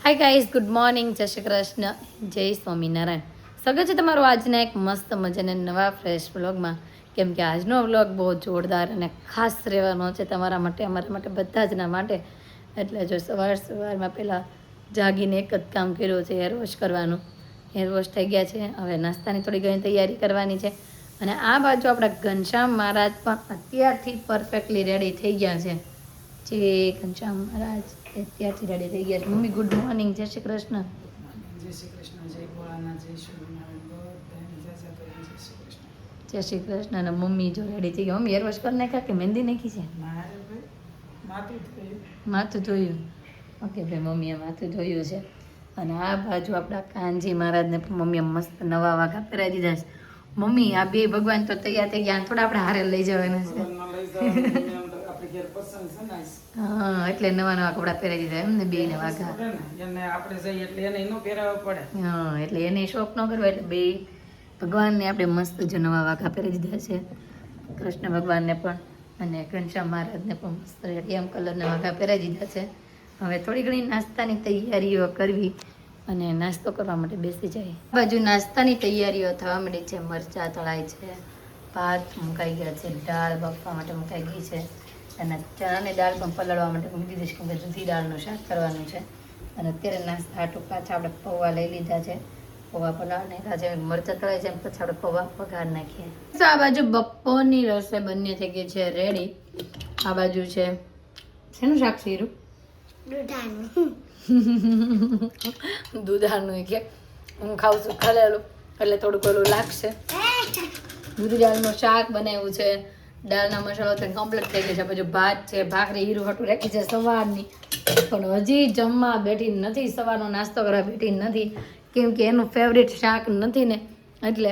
Hi guys, good morning, જય શ્રી કૃષ્ણ, જય સ્વામિનારાયણ. સ્વાગત છે તમારું આજના એક મસ્ત મજાના નવા ફ્રેશ વ્લોગમાં. કેમ કે આજનો વ્લોગ બહુ જોરદાર અને ખાસ રહેવાનો છે તમારા માટે, અમારા માટે, બધા જના માટે. એટલે જો સવારમાં પહેલાં જાગીને એક જ કામ કર્યું છે, હેર વોશ કરવાનું. હેર વોશ થઈ ગયા છે, હવે નાસ્તાની થોડી ઘણી તૈયારી કરવાની છે. અને આ બાજુ આપણા ઘનશ્યામ મહારાજ પણ અત્યારથી પરફેક્ટલી રેડી થઈ ગયા છે. જે ઘનશ્યામ મહારાજ અત્યારથી રેડી થઈ ગયા છે. મમ્મી ગુડ મોર્નિંગ, જય શ્રી કૃષ્ણ. જય શ્રી કૃષ્ણ, જય ભોળાનાથ, જય સ્વામિનારાયણ, બધાને જય શ્રી કૃષ્ણ. જય શ્રી કૃષ્ણ. અને મમ્મી જો રેડી થઈ ગયા. મમ્મી હેર વોશ કરી નાખ્યા કે મહેંદી નાખી છે? મારે ભાઈ માથું થયું. માથું ધોયું. ઓકે ભાઈ, મમ્મીએ માથું ધોયું છે. અને આ બાજુ આપણા કાનજી મહારાજને પણ મમ્મીએ મસ્ત નવા વાઘા પહેરાવી દીધા છે. મમ્મી આ બે ભગવાન તો તૈયાર થઈ ગયા, થોડા આપણે હારે લઈ જવાના છે. ભગવાનના લઈ જવાનું આપણે ઘેર પસંદ છે ને. હા, એટલે નવા નવા કપડાં પહેરાવી દીધા એમ ને, બે ને વાઘા. એને આપણે જઈએ એટલે એને ન પહેરાવવા પડે. હા, એટલે એને શોખ ન કરવો એટલે બે ભગવાનને આપણે મસ્ત જો નવા વાઘા પહેરી દીધા છે. કૃષ્ણ ભગવાનને પણ અને ઘનશ્યામ મહારાજને પણ મસ્ત રેડિયમ કલરના વાઘા પહેરાવી દીધા છે. હવે થોડી ઘણી નાસ્તાની તૈયારીઓ કરવી અને નાસ્તો કરવા માટે બેસી જાય. બાજુ નાસ્તાની તૈયારીઓ થવા માંડી છે. મરચાં તળાય છે, ભાત મુકાઈ ગયા છે, દાળ બાફવા માટે મુકાઈ ગઈ છે અને ચણાની દાળ પણ પલાળવા માટે મૂકી દીધી છે, કેમ કે દૂધી દાળનું શાક કરવાનું છે. અને અત્યારે નાસ્તા હાટું પાછા આપણે પૌવા લઈ લીધા છે. પૌવા પલાળ નાખ્યા છે, મરચાં તળાય છે, પછી આપણે પૌવા વઘાર નાખીએ. તો આ બાજુ બપોરની રસોઈ બંને થઈ ગઈ છે રેડી. આ બાજુ છે શેનું શાક છે? હીરું દૂધાળનું કે હું ખાઉં છું ખલેલું એટલે થોડુંક ઓલું લાગશે. દૂધી દાળનું શાક બનાવ્યું છે, દાળના મસાલો તો કમ્પ્લીટ થઈ ગયો છે. પછી ભાત છે, ભાખરી હીરું હટું રાખી છે સવારની, પણ હજી જમવા બેઠી નથી, સવારનો નાસ્તો કરવા બેઠી નથી, કેમ કે એનું ફેવરેટ શાક નથી ને, એટલે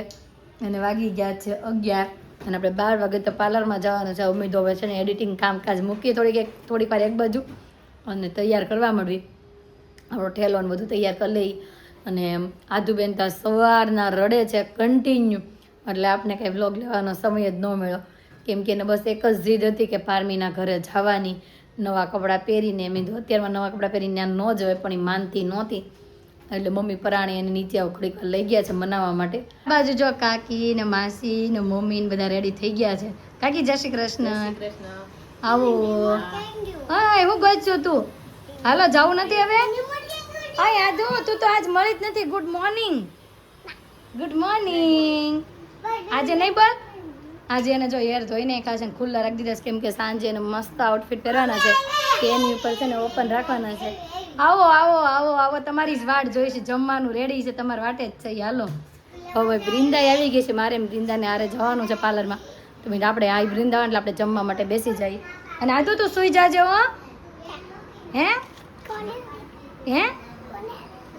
એને વાગી ગયા છે 11 અને આપણે 12 વાગે તો પાર્લરમાં જવાનું છે. ઉમેદ હવે છે ને એડિટિંગ કામકાજ મૂકીએ થોડીક વાર એક બાજુ અને તૈયાર કરવા માંડવી. આપણો ઠેલો ને બધું તૈયાર કરી લઈ. અને આધુબેન તો સવારના રડે છે કન્ટિન્યુ, એટલે આપણે કંઈ વ્લોગ લેવાનો સમય જ ન મળ્યો, કેમ કે એને બસ એક જ જીદ હતી કે પારમીના ઘરે જવાની, નવા કપડાં પહેરીને. મેં તો અત્યારમાં નવા કપડાં પહેરીને ત્યાં ન જવાય, પણ એ માનતી નહોતી, એટલે મમ્મી પરાણી એને નીચે ઘડીક લઈ ગયા છે મનાવવા માટે. બાજુ જો કાકી ને માસી ને મમ્મી ને બધા રેડી થઈ ગયા છે. કાકી જય શ્રી કૃષ્ણ. આવો. હા, એવું ગયું તું. હાલો, જવું નથી હવે? હા યાદુ, તું તો આજ મળી જ નથી. Good morning, good morning. આજે નહીં બોલ. આજે એને જો હેર ધોઈને ખાશે ને ખુલ્લા રાખી દીધા છે, કેમ કે સાંજે એને મસ્ત આઉટફિટ પહેરવાના છે, કે એની ઉપર છે ને ઓપન રાખવાના છે. આવો આવો આવો આવો, તમારી જ વાટ જોઈ છે, જમવાનું રેડી છે, તમારી વાટે જ છે. હાલો, હવે વૃંદાએ આવી ગઈ છે, મારે વૃંદાને હારે જવાનું છે પાર્લરમાં, તો આપણે આ વૃંદાવન એટલે આપણે જમવા માટે બેસી જઈએ. અને આદુ તું સુઈ જાજે હો. હે હે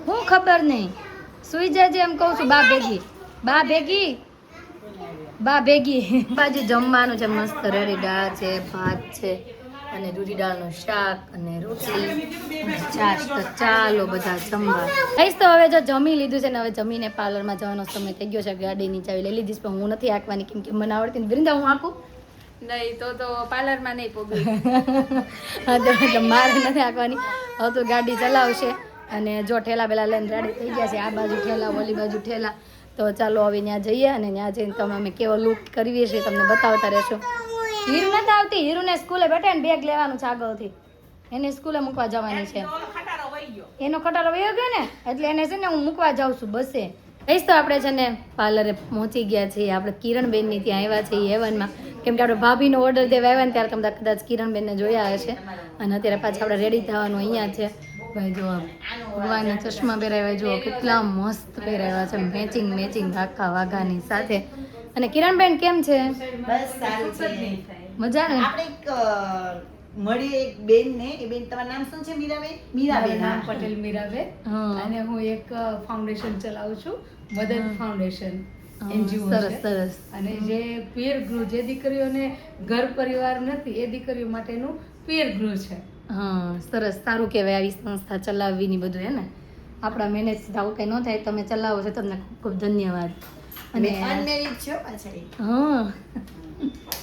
હું ખબર નહીં, સુઈ જાજે એમ કહું છું. બા ભેગી બાજુ જમવાનું છે મસ્ત રેડી. દાળ છે, ભાત છે અને દૂધી દાળનું શાક અને રોટલી અને છાશ. તો ચાલો બધા જમવા. કહીશ તો હવે જો જમી લીધું છે ને, હવે જમીને પાર્લરમાં જવાનો સમય થઈ ગયો છે. ગાડીની ચાવી લઈ લીધીશ, પણ હું નથી આંકવાની, કેમ કે મને આવડતી ને. વૃંદા હું આંકું નહીં તો પાર્લરમાં નહીં પોગી. હા, તો મારે નથી આંકવાની. હવે તો ગાડી ચલાવશે. અને જો ઠેલા પેલા લઈને રેડી થઈ ગયા છે. આ બાજુ ઠેલા, ઓલી બાજુ ઠેલા. તો ચાલો હવે ત્યાં જઈએ અને ત્યાં જઈને તમે અમે કેવો લુક કરીએ છીએ તમને બતાવતા રહેશો. હીરુ નથી આવતી, હીરુને સ્કૂલે બેઠે ને બેગ લેવાનું છે આગળથી, એને સ્કૂલે મૂકવા જવાની છે. એનો ખટારો વયો ગયો ને, એટલે એને છે ને હું મૂકવા જાઉં છું બસે. કહીશ તો આપણે છે ને પાર્લરે પહોંચી ગયા છીએ. આપણે કિરણબેનની ત્યાં આવ્યા છીએ હેવનમાં, કેમ કે આપણે ભાભીનો ઓર્ડર દેવા આવ્યા ને ત્યારે તમે કદાચ કિરણબેનને જોયા હશે. અને અત્યારે પાછા આપણે રેડી થવાનું અહીંયા છે. ભાઈ જો ભગવાનના ચશ્મા પહેરાવ્યા, જુઓ કેટલા મસ્ત પહેરાવ્યા છે, મેચિંગ આખા વાઘાની સાથે. અને કિરણબેન કેમ છે? બસ સારું છે. મજા ને? આપણે એક મળી એક બેન ને, એ બેન તમારું નામ શું છે? મીરાબેન. મીરાબેન, નામ હા. પટેલ મીરાબેન. હા. અને હું એક ફાઉન્ડેશન ચલાવું છું, મદન ફાઉન્ડેશન NGO સરસ છે. સરસ. અને જે પિયર ગૃહ, જે દીકરીઓને ઘર પરિવાર નથી એ દીકરીઓ માટેનું પિયર ગૃહ છે. હા, સરસ, સારું કહેવાય આવી સંસ્થા ચલાવવીની બધું. હે ને, આપણા મેનેજ આવું કંઈ ન થાય, તમે ચલાવો છો, તમને ખૂબ ખૂબ ધન્યવાદ. અને અને અનમેરિડ છો પાછળ. હા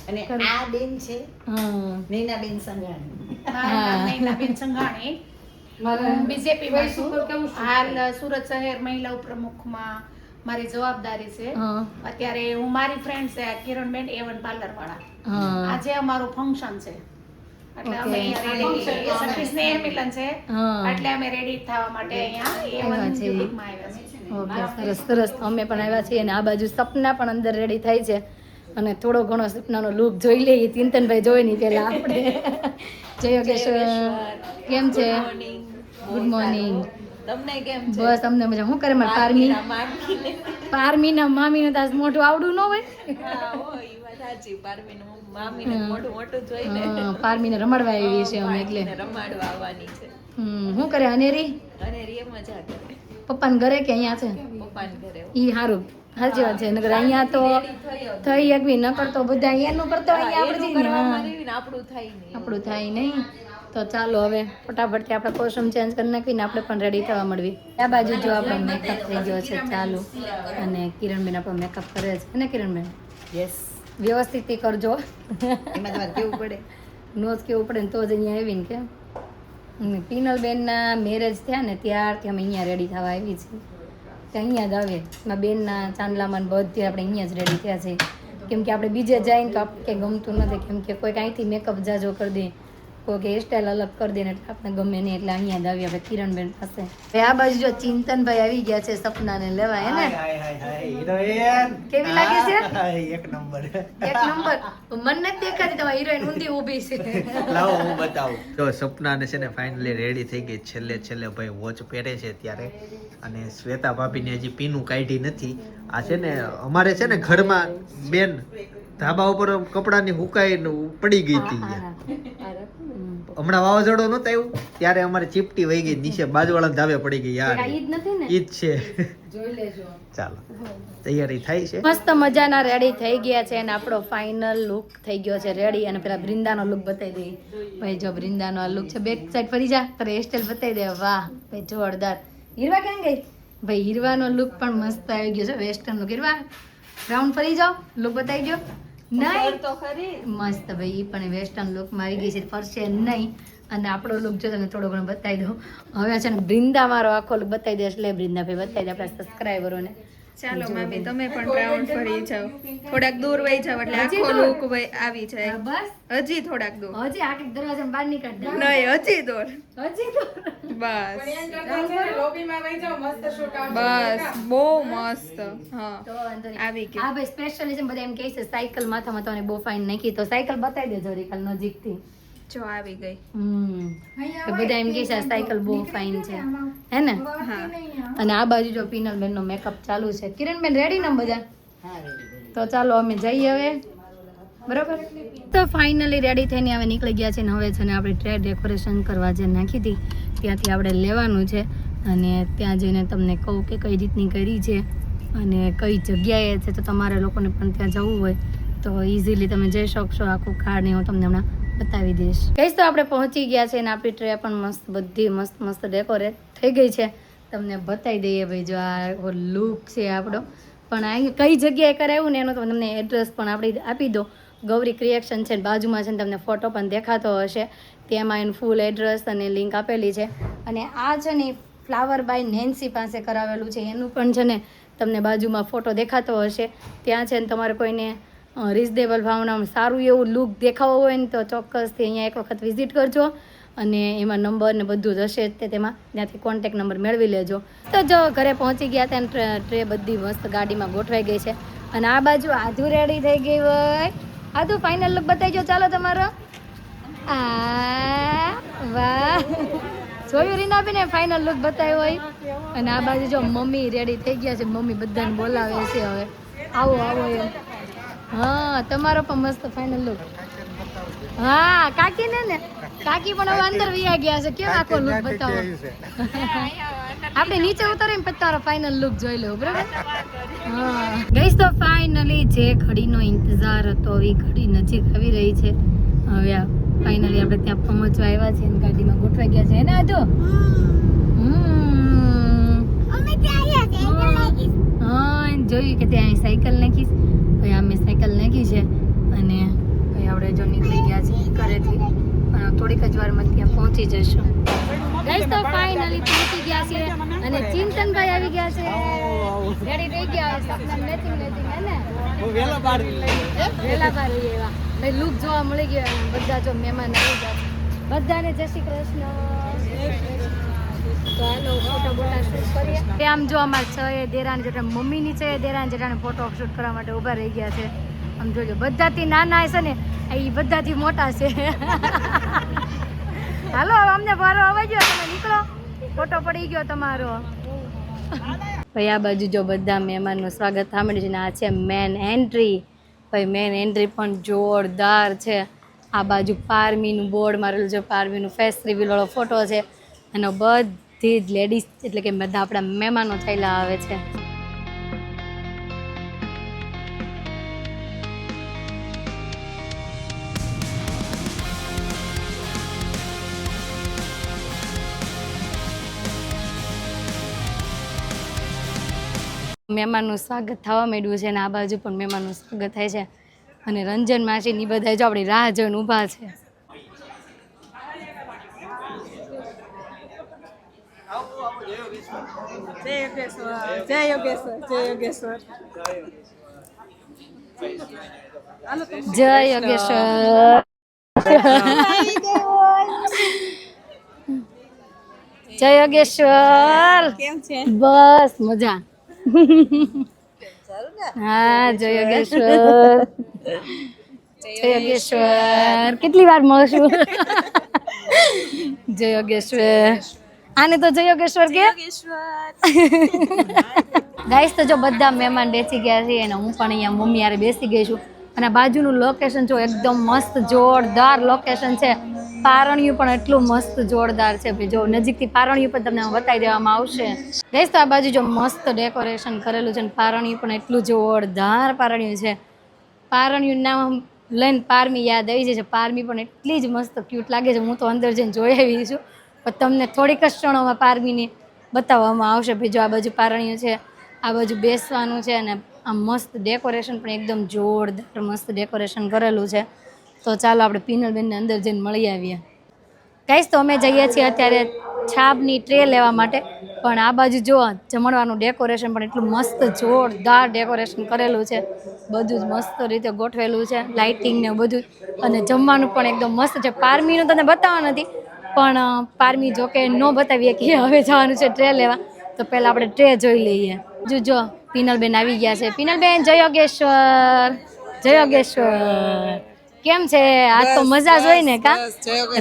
અને આ બેન છે હા નૈનાબેન સંઘાણી. મારું નામ નૈનાબેન સંઘાણી. બીજેપીમાં છું. કેવું છે? હાલ સુરત શહેર મહિલા ઉપપ્રમુખમાં મારી જવાબદારી છે. હા. અત્યારે હું મારી ફ્રેન્ડ છે કિરણબેન A1 પાર્લર વાળા. હા. આજે અમારું ફંક્શન છે એટલે અમે Okay. અહીંયા ready સખી સ્નેહ મિલન છે હા. એટલે અમે રેડી થવા માટે અહીંયા આવ્યા A1 છે. boutique-માં આવ્યા છીએ. ઓકે, સરસ સરસ. અમે પણ આવ્યા છીએ અને આ બાજુ સપના પણ અંદર રેડી થાય છે અને થોડો ઘણો સપનાનો લુક જોઈ લઈએ. ચિંતનભાઈ જોઈ નહીં પેલા આપણે. જય યોગેશ્વર, કેમ છે? Good morning. તમને કેમ બસ અમને મજા. શું કરે મારી પારમીના મામીને તો આજ મોઢું આવડું ન હોય. હા, પારમીને રમાડવા આવી છે અમે એટલે. રમાડવા આવવાની છે શું કરે અનેરી? અને રે મજા કરે પપ્પાને ઘરે કે અહીંયા છે? પપ્પાને ઘરે ઈ સારું, સાચી વાત છે. નકર અહીંયા તો થઈ એકવી ન કરતો બધા અહીંયાનું કરતો અહીંયા આપણે જઈને. હા. આપણું થાય નહીં આપણું થાય નહીં. તો ચાલો હવે ફટાફટથી આપણે કોસ્ટ્યુમ ચેન્જ કરી નાખીને આપણે પણ રેડી થવા મળવી. આ બાજુ જો આપણો મેકઅપ થઈ ગયો છે ચાલુ અને કિરણબેન આપણો મેકઅપ કરે છે ને કિરણબેન? યસ વ્યવસ્થિત કરજો. એમાં તમારે કેવું પડે નોજ કેવું પડે ને તો જ અહીંયા આવીને કે પિનલબેનના મેરેજ થયા ને ત્યારથી અમે અહીંયા રેડી થવા આવી છીએ. તો અહીંયા જ આવે એમાં બેનના ચાંદલામાં બધે આપણે અહીંયા જ રેડી થયા છીએ. કેમ કે આપણે બીજે જઈને તો આપણે ગમતું નથી. કેમ કે કોઈ કાંઈથી મેકઅપ જાજો કરી દે, કોઈ હેરસ્ટાઈલ અલગ કરી દે ને એટલે આપણે ગમે નહીં. એટલે અહીંયા જ આવી આપણે કિરણબેન પાસે. હવે આ બાજુ જો ચિંતનભાઈ આવી ગયા છે સપનાને લેવા, હે ને? કેવી લાગે છે? એક નંબર. એક નંબર. મન નથી દેખાતી તમારી હિરોઈન ઊંધી ઊભી છે. લાવો હું બતાવું. તો સપનાને છે ને ફાઇનલી રેડી થઈ ગઈ. છેલ્લે ભાઈ વોચ પહેરે છે ત્યારે. અને શ્વેતા ભાભીને હજી પીનું કાઢી નથી. આ છે ને અમારે છે ને ઘરમાં બેન ધાબા ઉપર કપડાની હુકાઈને પડી ગઈ હતી. હમણાં વાવાઝોડું નહોતું આવ્યું ત્યારે અમારે ચીપટી વહી ગઈ નીચે બાજુવાળા ધાબે પડી ગઈ. યાર આ ઈદ નથી ને? ઈ જ છે. ચાલો તૈયારી થાય છે. મસ્ત મજાના રેડી થઈ ગયા છે અને આપણો ફાઇનલ લુક થઈ ગયો છે રેડી. અને પેલા બૃંદાનો લુક બતાવી દઈએ. ભાઈ જો બૃંદાનો આ લુક છે. બેક સાઈડ ફરી જા, તારે હેરસ્ટાઈલ બતાવી દે. વાહ ભાઈ જોરદાર. હીરવા ક્યાં ગઈ? ભાઈ હીરવાનો લુક પણ મસ્ત આવી ગયો છે, વેસ્ટર્ન લુક. હીરવા રાઉન્ડ ફરી જાઓ, લુક બતાવી દો. નહીં તો ખરી મસ્ત ભાઈ ઈ પણ વેસ્ટર્ન લુકમાં આવી ગઈ છે, ફરશે નહીં. અને આપણો લુક જો તને થોડો ઘણો બતાવી દઉં. હવે છે ને બૃંદા મારો આખો લુક બતાવી દે. એટલે બૃંદા ભાઈ બતાવી દે આપણા સબસ્ક્રાઈબરોને. ચાલો મામી તમે પણ રાઉન્ડ ફરી જાઓ, થોડાક દૂર વહી જાઓ એટલે આખો લુક આવી જાય. બસ હજી થોડાક દૂર, હજી આખી દરવાજામાં બહાર નીકળ દે. નહીં હજી દૂર, હજી તો બસ લોબીમાં વહી જાઓ, મસ્ત શૂટ આવશે. બસ બહુ મસ્ત. હા તો વાંધો નહીં. આવી ગયું. હા ભાઈ સ્પેશિયલી છે બધા એમ કહે છે સાયકલ માથામાં તો બહુ ફાઇન નાખી. તો સાયકલ બતાવી દે જરી કાલ નજીકથી. જો આવી ગઈ. તો બધા એમ કહે છે આ સાયકલ બહુ ફાઇન છે, હે ને? હા અને આ બાજુ જો પિનલબેન નો મેકઅપ ચાલુ છે. કિરણબેન રેડી ને બધા? હા રેડી તો ચાલો અમે જઈએ હવે. બરોબર. તો ફાઇનલી રેડી થઈને હવે નીકળી ગયા છે ને હવે છે ને આપણે ટ્રે ડેકોરેશન કરવા જે નાખી હતી ત્યાંથી આપણે લેવાનું છે. અને ત્યાં જઈને તમને કહું કે કઈ રીતની કરી છે અને કઈ જગ્યાએ છે. તો તમારે લોકોને પણ ત્યાં જવું હોય તો ઇઝીલી તમે જઈ શકશો. આખું કાર્ડ ને હું તમને હમણાં બતાવી દઈશ. કહીશ તો આપણે પહોંચી ગયા છે અને આપણી ટ્રે પણ મસ્ત બધી મસ્ત મસ્ત ડેકોરેટ થઈ ગઈ છે. તમને બતાવી દઈએ ભાઈ જો આ લુક છે આપણો. પણ આ કઈ જગ્યાએ કરાવ્યું ને એનો તો તમને એડ્રેસ પણ આપણે આપી દો. ગૌરી ક્રિએશન છે બાજુમાં છે ને તમને ફોટો પણ દેખાતો હશે. તેમાં એનું ફૂલ એડ્રેસ અને લિંક આપેલી છે. અને આ છે ને ફ્લાવર બાય નેન્સી પાસે કરાવેલું છે. એનું પણ છે ને તમને બાજુમાં ફોટો દેખાતો હશે. ત્યાં છે ને તમારે કોઈને રિઝનેબલ ભાવનામાં સારું એવું લુક દેખાવો હોય ને તો ચોક્કસથી અહીંયા એક વખત વિઝિટ કરજો. અને એમાં નંબર ને બધું જ હશે તે તેમાં ત્યાંથી કોન્ટેક નંબર મેળવી લેજો. તો જો ઘરે પહોંચી ગયા ત્યાં ટ્રે બધી મસ્ત ગાડીમાં ગોઠવાઈ ગઈ છે. અને આ બાજુ આધુ રેડી થઈ ગઈ હોય. આધુ ફાઇનલ લુક બતાવી જો ચાલો તમારો. આ વાહ જોયું રીનાબેન ફાઇનલ લુક બતાવ્યો હોય. અને આ બાજુ જો મમ્મી રેડી થઈ ગયા છે. મમ્મી બધાને બોલાવે છે હવે આવો આવો એમ. હા તમારો પણ મસ્ત ફાઇનલ લુક. હા કાકી ને કાકી પણ હવે અંદર વયા ગયા છે. કેવો આખો લુક બતાવો. આપણે નીચે ઉતરીને પછી તારો ફાઇનલ લુક જોઈ લો બરાબર. હા ગઈશ તો ફાઇનલી જે ઘડીનો ઇંતજાર હતો એ ઘડી નજીક આવી રહી છે. હવે ફાઇનલી આપણે ત્યાં પહોંચવા આવ્યા છે અને ગાડીમાં ગોઠવાઈ ગયા છે ને આજો. હા જોયું કે ત્યાં સાયકલ નાખીશ. ભાઈ અમે સાયકલ નાખી છે અને ભાઈ આપણે જો નીકળી ગયા છે ઘરેથી. થોડીક જ વારમાં ત્યાં પહોંચી જશું. ગાઈસ તો ફાઇનલી પહોંચી ગયા છે અને ચિંતનભાઈ આવી ગયા છે. રેડી થઈ ગયા છે સપના મેચિંગ હે ને વેલા બાર એવા ભાઈ લુક જોવા મળી ગયો. બધા જો મહેમાન આવી ગયા બધાને જય શ્રી કૃષ્ણ. તો હાલો ફોટો બોટા શૂટ કરીએ. આમ જો અમાર છ દેરાણી જેઠા મમ્મીની છે દેરાણી જેઠાને ફોટો શૂટ કરવા માટે ઊભા રહી ગયા છે. આમ જોજો બધાથી નાના છે ને એ બધાથી મોટા છે. હાલો અમને વારો આવી ગયો તમે નીકળો ફોટો પડી ગયો તમારો. ભાઈ આ બાજુ જો બધા મહેમાનનું સ્વાગત સાંભળ્યું છે ને આ છે મેન એન્ટ્રી. ભાઈ મેન એન્ટ્રી પણ જોરદાર છે. આ બાજુ પારમીનું બોર્ડ મારેલું છે પારમીનું ફેસ રિવીલ વાળો ફોટો છે અને બધી જ લેડીઝ એટલે કે બધા આપણા મહેમાનો થયેલા આવે છે. મહેમાનનું સ્વાગત થવા માંડ્યું છે અને આ બાજુ પણ મહેમાનનું સ્વાગત થાય છે અને રંજન માસી ની બધા જો આપણી રાહ જોઈને ઊભા છે. જય યોગેશ્વર જય યોગેશ્વર. જય યોગેશ્વર. જય યોગેશ્વર. કેમ છે? બસ મજા. હા જય યોગેશ્વર. જય યોગેશ્વર. કેટલી વાર મળશું. જય યોગેશ્વર. આને તો જય યોગેશ્વર કે ગાઈસ તો જો બધા મહેમાન બેસી ગયા છે અને હું પણ અહીંયા મમ્મી યારે બેસી ગઈ છું અને બાજુનું લોકેશન જો એકદમ મસ્ત જોરદાર લોકેશન છે. પારણિયું પણ એટલું મસ્ત જોરદાર છે ભાઈ જો નજીકથી પારણિયું પણ તમને બતાવી દેવામાં આવશે. ગાઈસ તો આ બાજુ જો મસ્ત ડેકોરેશન કરેલું છે અને પારણિયું પણ એટલું જોરદાર પારણિયું છે. પારણિયું નામ લઈને પારમી યાદ આવી જાય છે. પારમી પણ એટલી જ મસ્ત ક્યુટ લાગે છે. હું તો અંદર જઈને જોઈ આવી છું પણ તમને થોડીક જ ક્ષણોમાં પારમીની બતાવવામાં આવશે. ભાઈ જો આ બાજુ પારણિયું છે આ બાજુ બેસવાનું છે અને આ મસ્ત ડેકોરેશન પણ એકદમ જોરદાર મસ્ત ડેકોરેશન કરેલું છે. તો ચાલો આપણે પિનલબેનને અંદર જઈને મળી આવીએ. ગાઈસ તો અમે જઈએ છીએ અત્યારે છાબની ટ્રે લેવા માટે પણ આ બાજુ જો જમણવાનું ડેકોરેશન પણ એટલું મસ્ત જોરદાર ડેકોરેશન કરેલું છે. બધું જ મસ્ત રીતે ગોઠવેલું છે લાઇટિંગ ને બધું અને જમવાનું પણ એકદમ મસ્ત છે. પારમીનું તને બતાવવા નથી પણ પારમી જો કે ન બતાવીએ કે હવે જવાનું છે ટ્રે લેવા તો પહેલાં આપણે ટ્રે જોઈ લઈએ. જો પિનલબેન આવી ગયા છે. પિનલબેન જય યોગેશ્વર. જય યોગેશ્વર. કેમ છે આજ તો મજા જ હોય ને કા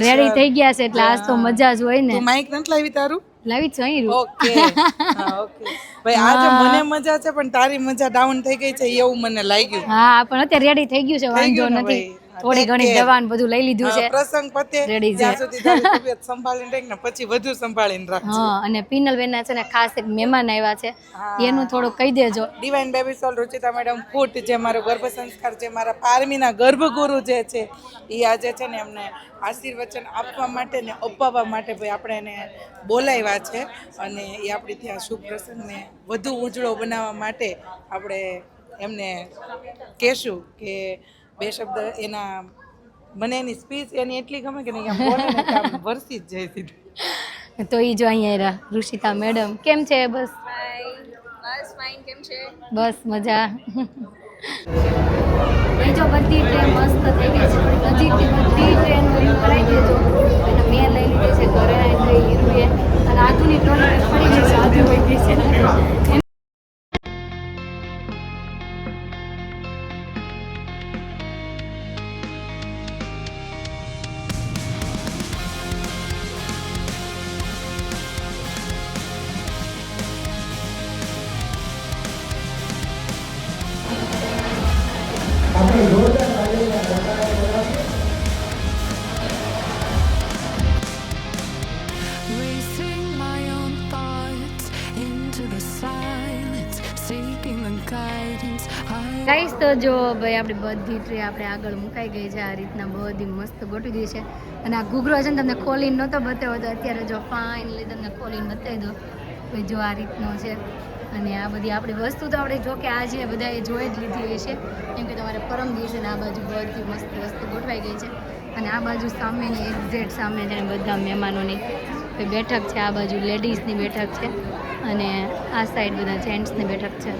રેડી થઈ ગયા છે એટલે આજ તો મજા જ હોય ને. માઈક નથી લાવી તારું? લાવી જ અહીં. ઓકે હા ઓકે ભાઈ આજે મને મજા છે પણ તારી મજા ડાઉન થઈ ગઈ છે એવું મને લાગ્યું. હા પણ અત્યારે રેડી થઈ ગયું છે વાંધો નથી. થોડી ઘણી દવા ને બધું લઈ લીધું છે. પ્રસંગ પતે રેડી ત્યાં સુધી તારી તબિયત સંભાળીને રાખ ને પછી વધુ સંભાળીને રાખજે. હા અને પિનલબેન ના છે ને ખાસ એક મહેમાન આવ્યા છે એનું થોડું કહી દેજો. ડિવાઇન બેબી સોલ રુચિતા મેડમ ફૂટ જે મારો ગર્ભ સંસ્કાર છે મારા પારમીના ગર્ભગુરુ જે છે એ આજે છે ને એમને આશીર્વચન આપવા માટે ને અપાવવા માટે ભાઈ આપણે એને બોલાવ્યા છે અને એ આપણી ત્યાં શુભ પ્રસંગને વધુ ઉજળો બનાવવા માટે આપણે એમને કહેશું કે બે શબ્દ એના મને એની સ્પીચ એની એટલી ગમે કે નહીં આમ બોલે ને કે આમ વરસી જ જાય સીધું. તો એ જો અહીંયા ઋષિતા મેડમ કેમ છે? બસ ફાઇન. કેમ છે? બસ મજા. એ જો બધી ટ્રેન મસ્ત થઈ ગઈ છે નજીકથી બધી ટ્રેન વ્યૂ કરાવી દેજો અને મેં લઈ લીધી છે ઘરે આવી હીરુએ અને આજુની ટ્રેન પડી ગઈ છે આજુ વહી ગઈ છે. Racing my own thoughts into the silence, seeking the guidance. Guys તો જો ભાઈ આપણી બધી ટ્રે આપણે આગળ મુકાઈ ગઈ છે. આ રીતના બધી મસ્ત ગોઠવી દીધી છે અને આ ઘૂઘરો છે ને તમને ખોલીને નહોતો બતાવ્યો તો અત્યારે જો ફાઇનલી તમને ખોલીને બતાવી દો. ભાઈ જો આ રીતનો છે અને આ બધી આપણી વસ્તુ તો આપણે જો કે આજે બધાએ જોઈ જ લીધી હોય છે કેમ કે તમારે પરમ દિવસે આ બાજુ બધી મસ્ત વસ્તુ ગોઠવાઈ ગઈ છે અને આ બાજુ સામેની એક્ઝેક્ટ સામે છે બધા મહેમાનોની ભાઈ બેઠક છે, આ બાજુ લેડીઝની બેઠક છે અને આ સાઈડ બધા જેન્ટ્સની બેઠક છે.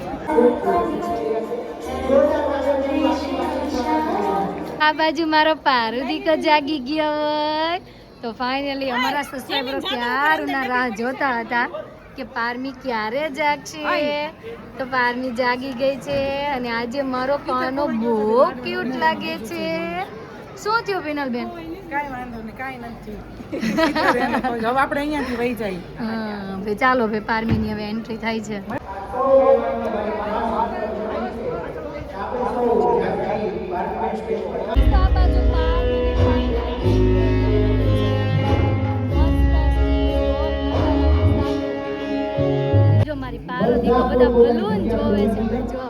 આ બાજુ મારો પારુદીકો જાગી ગયો હોય. તો ફાઇનલી અમારા સબસ્ક્રાઈબરો ક્યારના રાહ જોતા હતા કે પારમી ક્યારે જાગશે. તો પારમી જાગી ગઈ છે અને આજે મારો કાનો બહુ ક્યુટ લાગે છે. શું થયું પિનલબેન? કાંઈ વાંધો નહીં, કાંઈ નથી. હવે આપણે અહીંયાથી વહી જાય. હા ભાઈ ચાલો ભાઈ, પારમીની હવે એન્ટ્રી થાય છે. જો મારી પાર્વતી બધા બલૂન જોવે છે. જો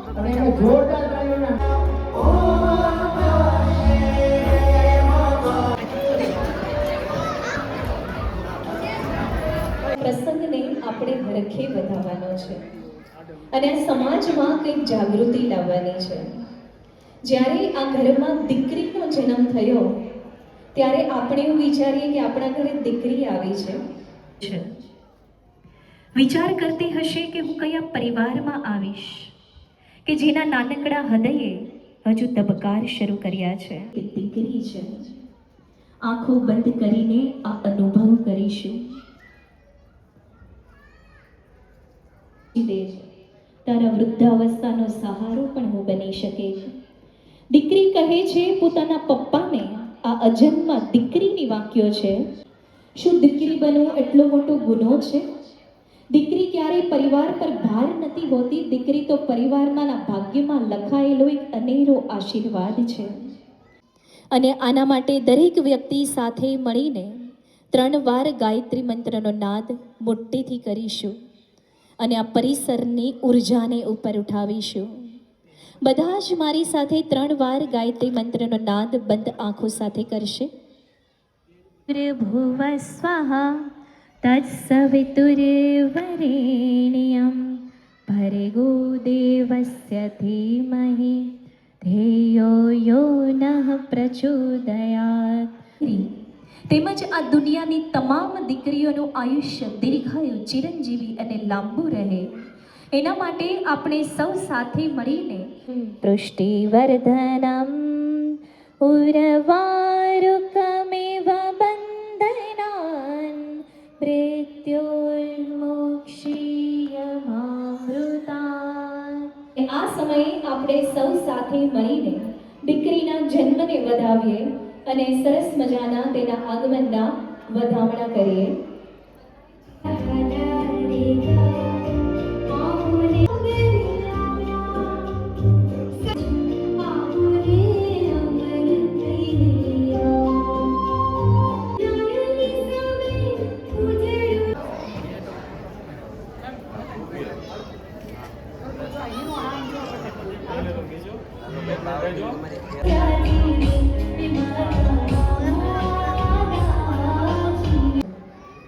પ્રસંગને આપણે હરખે વધારવાનો છે અને આ સમાજમાં કંઈક જાગૃતિ લાવવાની છે. જ્યારે આ ઘરમાં દીકરીનો જન્મ થયો ત્યારે આપણે એવું વિચારીએ કે આપણા ઘરે દીકરી આવી છે. વિચાર કરતી હશે કે હું કયા પરિવારમાં આવીશ કે જેના નાનકડા હૃદયે હજુ તબકાર શરૂ કર્યા છે. દીકરી છે. આંખો બંધ કરીને આ અનુભવ કરીશું. તારા વૃદ્ધાવસ્થાનો સહારો પણ હું બની શકે. દીકરી કહે છે પોતાના પપ્પાને આ અજન્મા દીકરીની વાક્યો છે. શું દીકરી બનવું એટલો મોટો ગુનો છે? દીકરી ક્યારેય પરિવાર પર ભાર નથી હોતી. દીકરી તો પરિવારના ભાગ્યમાં લખાયેલો એક અનેરો આશીર્વાદ છે. અને આના માટે દરેક વ્યક્તિ સાથે મળીને 3 વાર ગાયત્રી મંત્રનો નાદ મોટેથી કરીશું અને આ પરિસરની ઉર્જાને ઉપર ઉઠાવીશું. બધા જ મારી સાથે 3 વાર ગાયત્રી મંત્રનો નાદ બંધ આંખો સાથે કરશે. ભુવ સ્વાહા તત્સવિતુર્વરેણ્યમ ભર્ગો દેવસ્ય ધીમહિ ધેયો યો નઃ પ્રચોદયાત. તેમજ આ દુનિયાની તમામ દીકરીઓનું આયુષ્ય દીર્ઘાયુ, ચિરંજીવી અને લાંબુ રહે એના માટે આપણે સૌ સાથે મળીને પૃષ્ટિવર્ધનમ ઉર્વારુકમેવ બંધનાન મૃત્યોર્મોક્ષીયમામૃતાન. આ સમયે આપણે સૌ સાથે મળીને દીકરીના જન્મને વધાવીએ અને સરસ મજાના તેના આગમનના વધામણા કરીએ.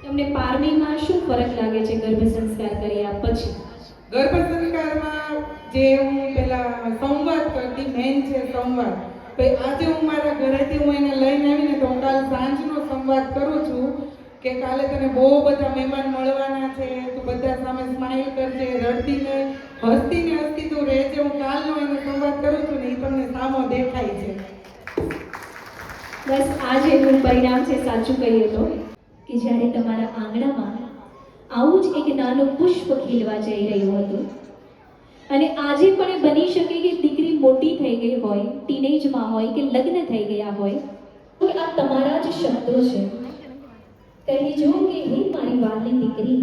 તમને પારમીમાં શું ફરક લાગે છે ગર્ભ સંસ્કાર કર્યા પછી? ગર્ભ સંસ્કારમાં જે હું પેલા સંવાદ કરતી, મેન છે સંવાદ. ભાઈ આજે હું મારા ઘરેથી હું એને લઈને આવીને તો હું કાલ સાંજનો સંવાદ કરું છું કે કાલે તને બહુ બધા મહેમાન મળવાના છે, તું બધા સામે સ્માઈલ કરજે, રડતીને હસતી તું રહેજે. હું કાલનો એનો સંવાદ કરું છું ને એ તમને સામો દેખાય છે. બસ આ જ એનું પરિણામ છે સાચું કહીએ તો, કે જ્યારે તમારા આંગણામાં આવું જ એક નાનું પુષ્પ ખીલવા જઈ રહ્યું હતું અને આજે પણ એ બની શકે કે દીકરી મોટી થઈ ગઈ હોય, ટીનેજમાં હોય કે લગ્ન થઈ ગયા હોય. તો આ તમારા જ શબ્દો છે. કહેજો કે હે મારી વાલી દીકરી,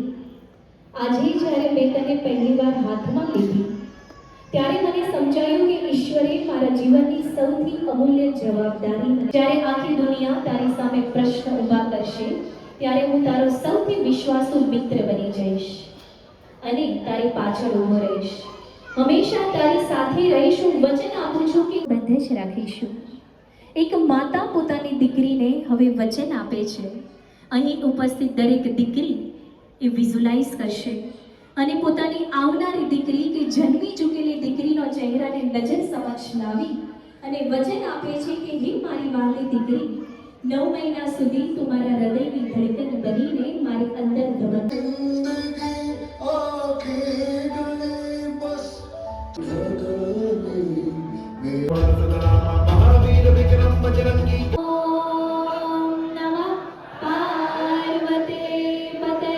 આજે જ્યારે મેં તને પહેલી વાર હાથમાં લીધી ત્યારે મને સમજાયું કે ઈશ્વરે મારા જીવનની સૌથી અમૂલ્ય જવાબદારી, જ્યારે આખી દુનિયા તારી સામે પ્રશ્ન ઊભા કરશે ત્યારે હું તારો સૌથી વિશ્વાસુ મિત્ર બની જઈશ અને તારી પાછળ ઊભો રહીશ. હંમેશા તારી સાથે રહીશ. હું વચન આપું છું કે બંધ જ રાખીશું. એક માતા પોતાની દીકરીને હવે વચન આપે છે. અહીં ઉપસ્થિત દરેક દીકરી એ વિઝ્યુલાઇઝ કરશે અને પોતાની આવનારી દીકરી કે જન્મી ચૂકેલી દીકરીનો ચહેરાને નજર સમક્ષ લાવી અને વચન આપે છે કે હે મારી વાલી દીકરી, 9 મહિના સુધી તું મારા હૃદયની ધડકન બનીને મારી અંદર ધબક ઓમ નમઃ પાર્વતી પતે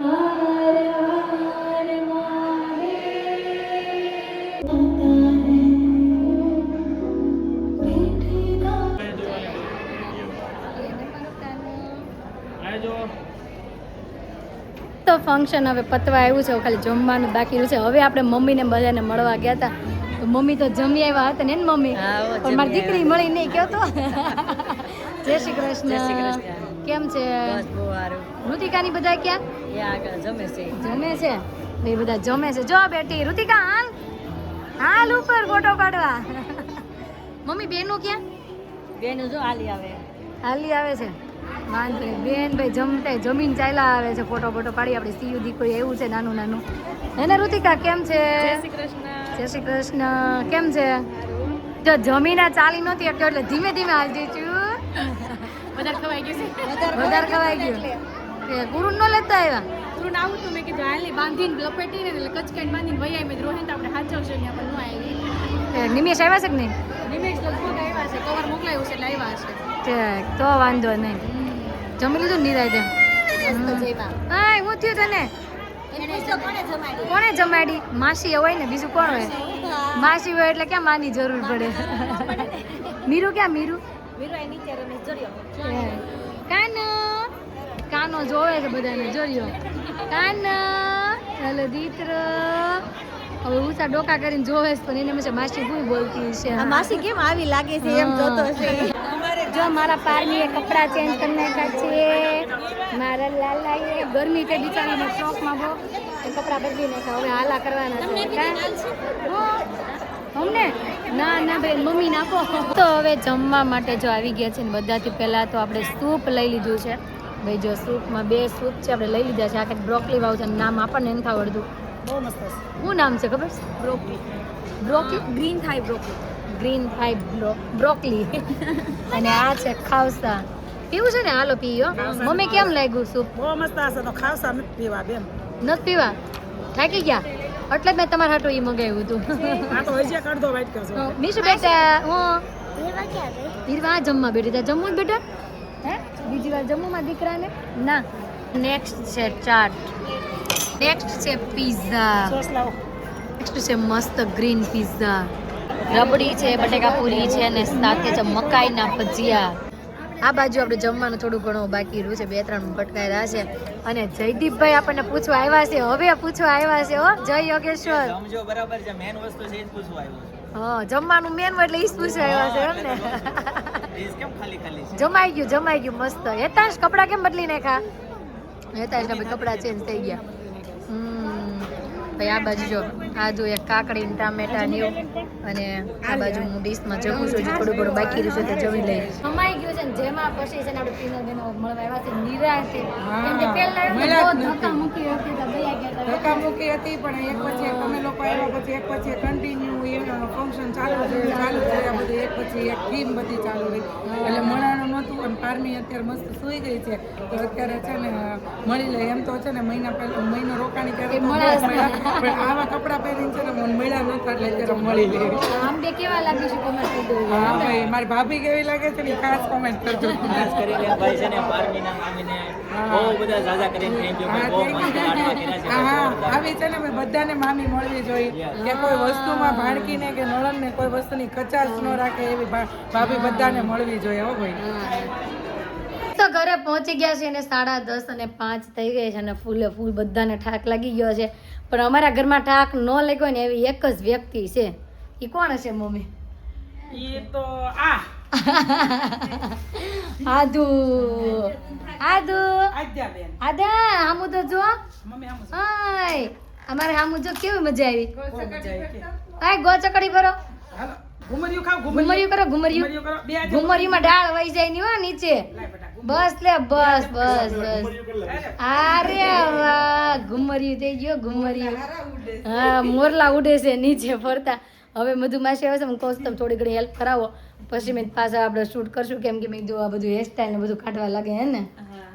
હર હર તો ફંક્શન હવે પતવા આવ્યું છે, ખાલી જમવાનું બાકી રહ્યું છે. હવે આપણે મમ્મીને બધાને મળવા ગયા હતા, તો મમ્મી તો જમી આવ્યા હતા ને મમ્મી, પણ મારી દીકરી મળી નહીં. કયો તો જય શ્રી કૃષ્ણ, કેમ છે? ઋતિકાની બધા ક્યાં જમે છે? બે બધા જમે છે. જો બેટી ઋતિકા હાલ હાલ ઉપર ફોટો પાડવા. મમ્મી બેનો ક્યાં? બેનો જો હાલી આવે છે. વાંધો નહીં બેન ભાઈ જમતે જમીન ચાલ્યા આવે છે. ફોટો પાડી આપણે સીયુ દીકરી એવું છે નાનું નાનું. હે ને ઋતિકા કેમ છે? જય શ્રી કૃષ્ણ, કેમ છે? જો જમીને ચાલી નહોતી એટલે ધીમે ધીમે હાલતી છું. વધારે ખવાઈ ગયું. ગુરુ ન લેતા આવ્યા. આવું તું મેં કીધું હાલ બાંધીને લપેટીને એટલે કચકાઈને બાંધીને વહી આવી. મેં રોહિત આપણે હાચવશે ને આપણે ન આવી. નિમેશ આવ્યા છે કે નહીં? નિમેશ લગભગ આવ્યા છે, કવર મોકલાયું છે એટલે આવ્યા છે. ઠીક, તો વાંધો નહીં. જમી લીધું નિરાય હા હું થયું તને કોણે જમાડી? માસી હોય ને, બીજું કોણ હોય? માસી હોય એટલે ક્યાં માની જરૂર પડે. મીરુ ક્યાં? મીરુ કાનો જોવે છે બધાને. જોયો કાનો હલો દીકરો. હવે ઊંચા ડોકા કરીને જોવે છે, પણ એને પછી માસી શું બોલતી છે? માસી કેમ આવી લાગે છે એમ જોતો છે. જો મારા પારમીએ કપડાં ચેન્જ કરી નાખ્યા છે. મારા લાલાએ ગરમી તે બિચારાના શોખમાં બહુ કપડાં બદલી નાખ્યા. હવે હાલા કરવાના છે. અમને ના ભાઈ મમ્મી નાખો. તો હવે જમવા માટે જો આવી ગયા છે ને, બધાથી પહેલાં તો આપણે સૂપ લઈ લીધું છે. ભાઈ જો સૂપમાં 2 સૂપ છે આપણે લઈ લીધા છે. આ કંઈક બ્રોકલી વાવ છે, નામ આપણને નથી આવડતું. બહુ મસ્ત છે. શું નામ છે ખબર છે? બ્રોકલી ગ્રીન થાઈ બ્રોકલી. અને આ છે ખાવસા. પીવું છે ને? હાલો પીયો. મમ્મી કેમ લાગ્યું સૂપ? બહુ મસ્ત હશે. તો ખાવસા નથી પીવા બેન. નથી પીવા? થાકી ગયા એટલે જ મેં તમારા હાટું એ મંગાવ્યું હતું. આ તો હજી કરદો વાઈટ કરજો. મીશુ બેટા હું હીરવા જમવા બેઠી. ત્યાં જમવું જ બેટા? હે બીજી વાર જમવું માં દીકરાને? ના. નેક્સ્ટ છે ચાટ, નેક્સ્ટ છે પિઝા, સોસ લાવો. નેક્સ્ટ છે મસ્ત ગ્રીન પિઝા, રબડી છે, બટેકા પૂરી છે અને સાથે છે મકાઈના ભજીયા. આ બાજુ આપણે જમવાનું થોડું ઘણું બાકી રહ્યું છે, 2-3 ભટકાઈ રહ્યા છે. અને જયદીપભાઈ આપણને પૂછવા આવ્યા છે. હવે પૂછવા આવ્યા છે હો જય યોગેશ્વર. સમજો બરાબર છે, મેન વસ્તુ છે એ જ પૂછવા આવ્યો છું. હા જમવાનું મેન એટલે ઈ જ પૂછવા આવ્યા છે એમ ને. કેમ ખાલી છે? જમાઈ ગયું મસ્ત. હેતાંશ કપડાં કેમ બદલી નાખ્યા? હેતાંશ ના કપડાં ચેન્જ થઈ ગયા. ભાઈ આ બાજુ જો આ જો એક કાકડી ટામેટા ને એવું, અને આ બાજુ હું ડીશમાં જમું છું. થોડું ઘણું બાકી રહ્યું છે તે જમી લઈ. સમાઈ ગયું છે ને જેમાં પછી છે ને આપણે પીનો બેનો મળવા આવ્યા છે નિરાંતે. કેમ કે પહેલા ધક્કા મૂકી હતી તો ગયા ગયા ધક્કામુક્કી હતી, પણ એક પછી એક અમે લોકો આવ્યા પછી એક પછી એક કન્ટિન્યુ ફંક્શન ચાલુ થયા બધું એક પછી એક થીમ બધી ચાલુ રહી. એટલે મળવાનું નહોતું. અને પારમી અત્યારે મસ્ત સૂઈ ગઈ છે, તો અત્યારે છે ને મળી લે. એમ તો છે ને મહિનો રોકાણી ત્યારે પણ આવા કપડાં પહેરીને છે ને મને મળ્યા નતા, એટલે અત્યારે મળી લે. આમ બે કેવા લાગે છે કોમેન્ટ કરી દો. હા ભાઈ મારી ભાભી કેવી લાગે છે ને ખાસ કોમેન્ટ કરજો. ખાસ કરીને ભાઈ છે ને પારમીના મામીને બહુ બધા ઝાઝા કરીને થેન્ક યુ ભાઈ. બહુ મસ્ત લાડવા કર્યા છે. હા આવી છે ને ભાઈ બધાને મામી મળવી જોઈએ, કે કોઈ વસ્તુમાં ભાણકીને કે નળનને કોઈ વસ્તુની કચાશ ન રાખે એવી ભાભી બધાને મળવી જોઈએ હો ભાઈ. તો ઘરે પહોંચી ગયા છે અને 10:30 અને 5 થઈ ગઈ છે અને ફૂલ બધાને ઠાક લાગી ગયો છે. પણ અમારા ઘરમાં ઠાક ન લાગ્યો ને એવી એક જ વ્યક્તિ છે. એ કોણ હશે મમ્મી? એ તો આદુ આદ્યા બેન. આદા હામુ તો જો. મમ્મી આમ હાય અમારે હામુ જો કેવી મજા આવી. બહુ મજા આવી કે હાય ગોચકડી કરો, હાલો ઘુમરિયું ખાવ. ઘુમરિયું કરો, ઘુમરિયું. કરો બે આજે ઘુમરિયુંમાં ડાળ વહી જાય ની હો નીચે. બસ લે બસ. અરે વાહ ઘુમરિયું થઈ ગયો ઘુમરિયું. હા મોરલા ઉડે છે નીચે ફરતા. હવે મધુમાસી આવે છે, હું કહું છું તમે થોડી ઘણી હેલ્પ કરાવો. પછી મેં પાછા આપણે શૂટ કરશું કેમ કે મેં કીધું આ બધું હેરસ્ટાઈલ ને બધું કાઢવા લાગે હે ને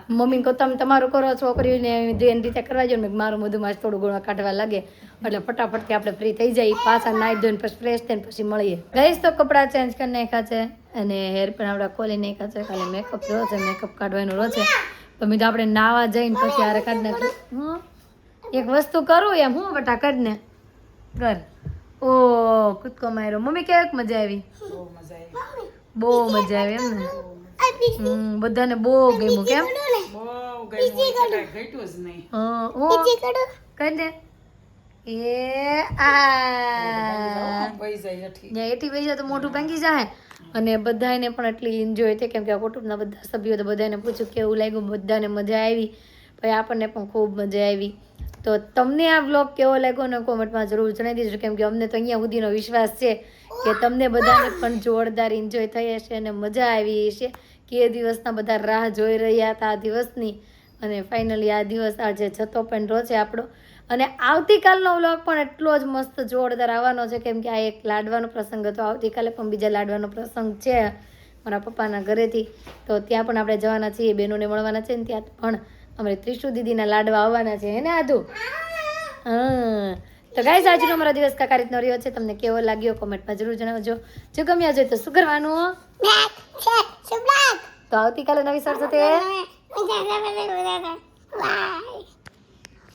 મમ્મી કહો તમે તમારું કરો છોકરીઓને એની રીતે કરવા જો ને મેં કીધું મારું બધું મારે થોડું ઘણું કાઢવા લાગે એટલે ફટાફટથી આપણે ફ્રી થઈ જઈએ પાછા નાઈ ધોઈને પછી ફ્રેશ થઈને પછી મળીએ ગઈશ તો કપડાં ચેન્જ કરી નાખ્યા છે અને હેર પણ આપણે ખોલી નાખ્યા છે ખાલી મેકઅપ રહ્યો છે મેકઅપ કાઢવાનો રહ્યો છે તો મેં તો આપણે નાવા જઈને પછી હારે કાઢી નાખ્યું હું એક વસ્તુ કરું એમ હું બટા કરીને કર ઓ કૂદકો માર્યો મમ્મી કેવી મજા આવી બહુ મજા આવી એમ ને બધાને બહુ ગમ્યું કેમ કઈ દે એ આ એથી વહી જાય તો મોઢું ભાંગી જાય અને બધાને પણ એટલી એન્જોય થઈ કેમ કે કુટુંબના બધા સભ્યો તો બધાને પૂછ્યું કેવું લાગ્યું બધાને મજા આવી પછી આપણને પણ ખૂબ મજા આવી તો તમને આ વ્લોગ કેવો લાગ્યો ને કોમેન્ટમાં જરૂર જણાવી દેજો કેમ કે અમને તો અહીંયા સુધીનો વિશ્વાસ છે કે તમને બધાને પણ જોરદાર એન્જોય થઈ હશે અને મજા આવી હશે કે એ દિવસના બધા રાહ જોઈ રહ્યા હતા આ દિવસની અને ફાઇનલી આ દિવસ આજે જતો પણ રહ્યો છે આપણો અને આવતીકાલનો વ્લોગ પણ એટલો જ મસ્ત જોરદાર આવવાનો છે કેમ કે આ એક લાડવાનો પ્રસંગ હતો આવતીકાલે પણ બીજા લાડવાનો પ્રસંગ છે મારા પપ્પાના ઘરેથી તો ત્યાં પણ આપણે જવાના છીએ બહેનોને મળવાના છે ને ત્યાં પણ અમારે ત્રિશુ દીદીના લાડવા આવવાના છે હે ને આધુ તો ગાઈસ આજનો અમારો દિવસ કાકા રીતનો રહ્યો છે તમને કેવો લાગ્યો કોમેન્ટમાં જરૂર જણાવજો જો ગમ્યા જોઈએ તો શું કરવાનું તો આવતીકાલે નવી સર સાથે